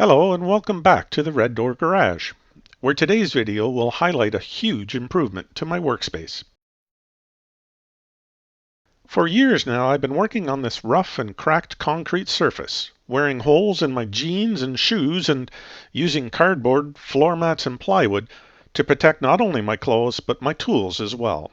Hello and welcome back to the Red Door Garage, where today's video will highlight a huge improvement to my workspace. For years now, I've been working on this rough and cracked concrete surface, wearing holes in my jeans and shoes and using cardboard, floor mats, and plywood to protect not only my clothes but my tools as well.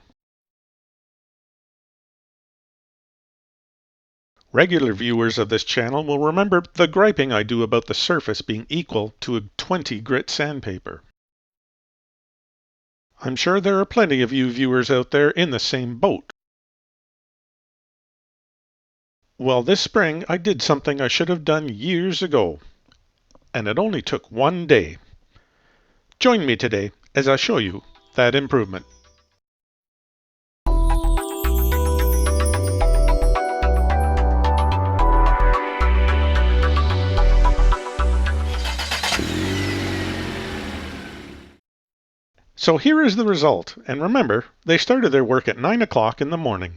Regular viewers of this channel will remember the griping I do about the surface being equal to a 20 grit sandpaper. I'm sure there are plenty of you viewers out there in the same boat. Well, this spring I did something I should have done years ago, and it only took one day. Join me today as I show you that improvement. So here is the result, and remember, they started their work at 9 o'clock in the morning.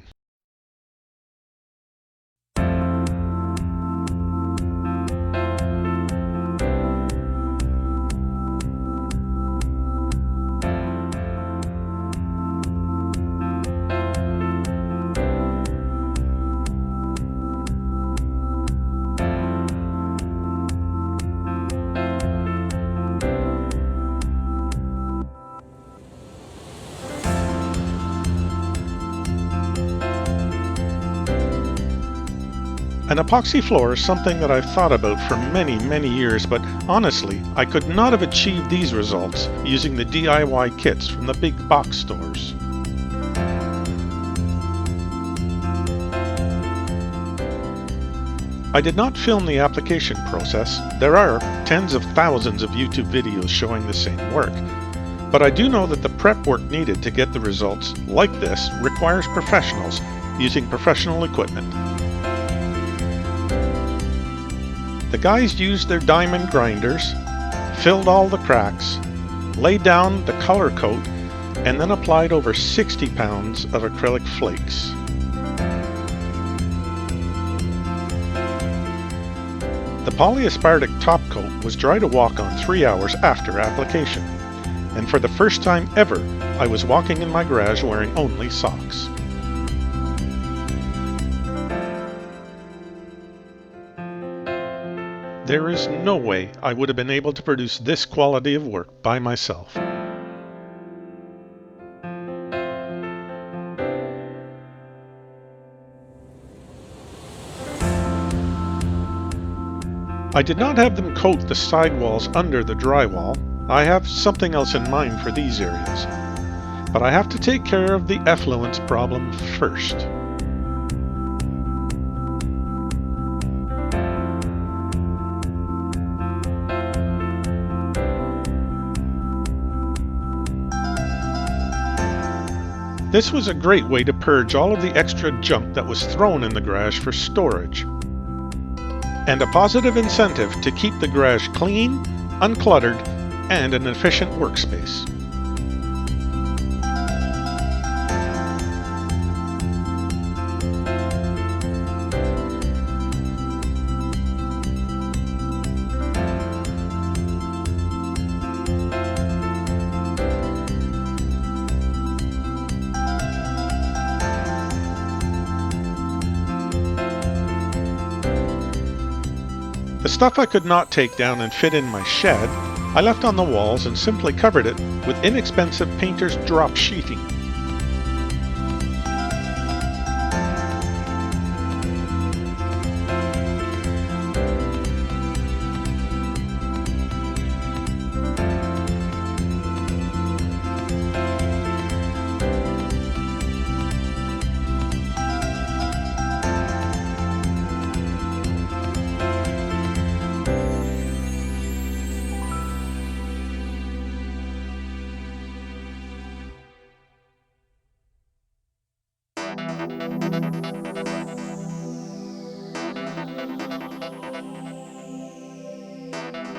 An epoxy floor is something that I've thought about for many years, but honestly, I could not have achieved these results using the DIY kits from the big box stores. I did not film the application process. There are tens of thousands of YouTube videos showing the same work, but I do know that the prep work needed to get the results like this requires professionals using professional equipment. The guys used their diamond grinders, filled all the cracks, laid down the color coat, and then applied over 60 pounds of acrylic flakes. The polyaspartic top coat was dry to walk on 3 hours after application, and for the first time ever, I was walking in my garage wearing only socks. There is no way I would have been able to produce this quality of work by myself. I did not have them coat the sidewalls under the drywall. I have something else in mind for these areas. But I have to take care of the effluence problem first. This was a great way to purge all of the extra junk that was thrown in the garage for storage, and a positive incentive to keep the garage clean, uncluttered, and an efficient workspace. The stuff I could not take down and fit in my shed, I left on the walls and simply covered it with inexpensive painter's drop sheeting.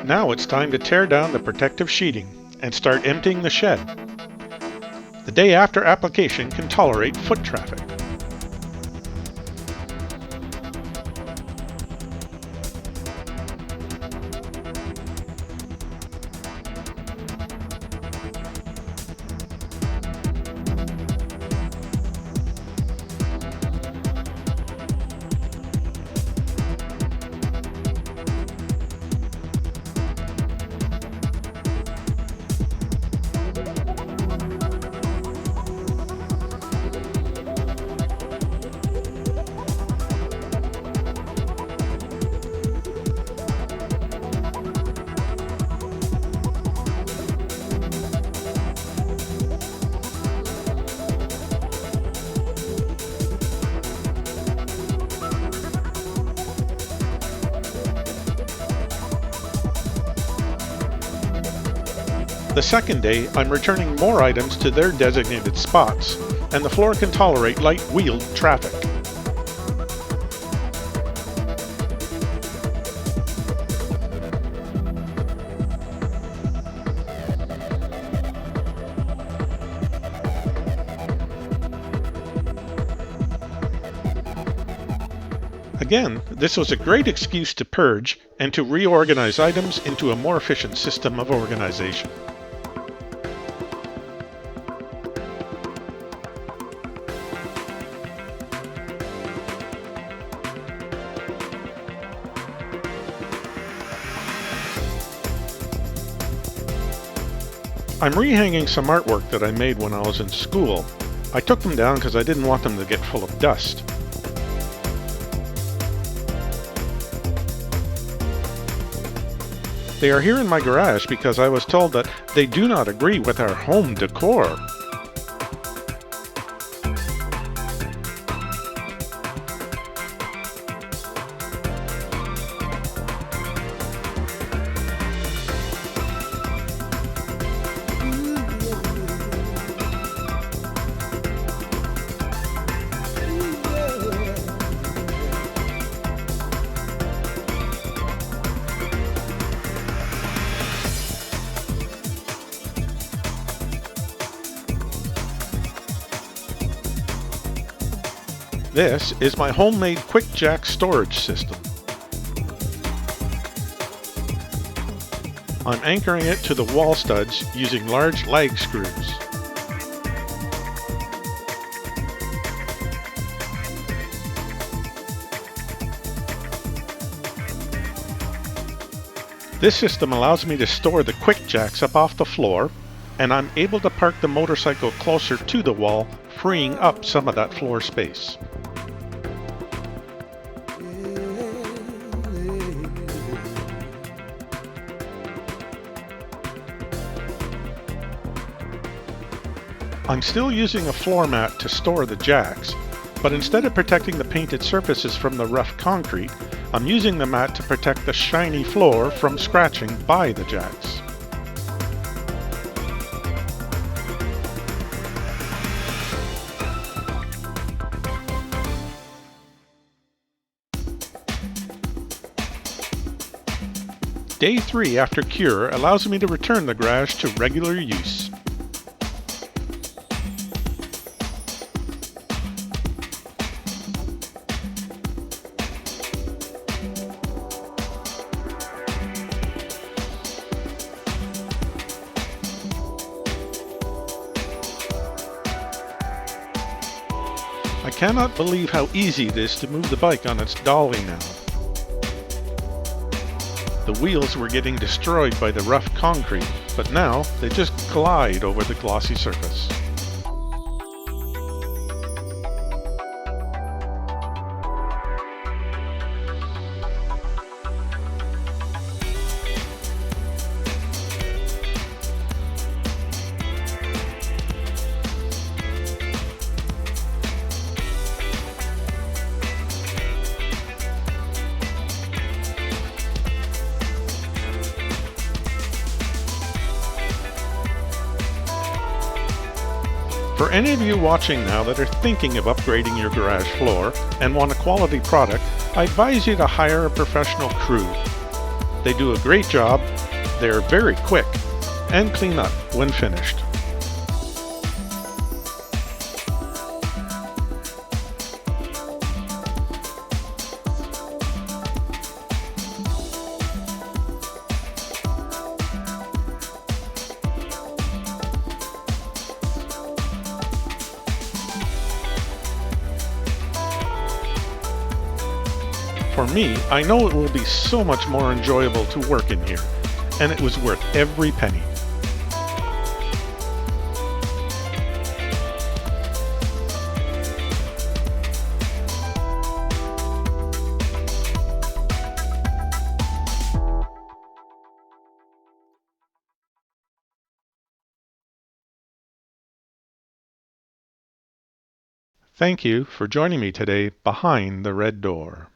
Now it's time to tear down the protective sheeting and start emptying the shed. The day after application can tolerate foot traffic. The second day, I'm returning more items to their designated spots, and the floor can tolerate light-wheeled traffic. Again, this was a great excuse to purge and to reorganize items into a more efficient system of organization. I'm rehanging some artwork that I made when I was in school. I took them down because I didn't want them to get full of dust. They are here in my garage because I was told that they do not agree with our home decor. This is my homemade quick jack storage system. I'm anchoring it to the wall studs using large lag screws. This system allows me to store the quick jacks up off the floor, and I'm able to park the motorcycle closer to the wall, freeing up some of that floor space. I'm still using a floor mat to store the jacks, but instead of protecting the painted surfaces from the rough concrete, I'm using the mat to protect the shiny floor from scratching by the jacks. Day 3 after cure allows me to return the garage to regular use. I cannot believe how easy it is to move the bike on its dolly now. The wheels were getting destroyed by the rough concrete, but now they just glide over the glossy surface. For any of you watching now that are thinking of upgrading your garage floor and want a quality product, I advise you to hire a professional crew. They do a great job, they are very quick, and clean up when finished. For me, I know it will be so much more enjoyable to work in here, and it was worth every penny. Thank you for joining me today behind the red door.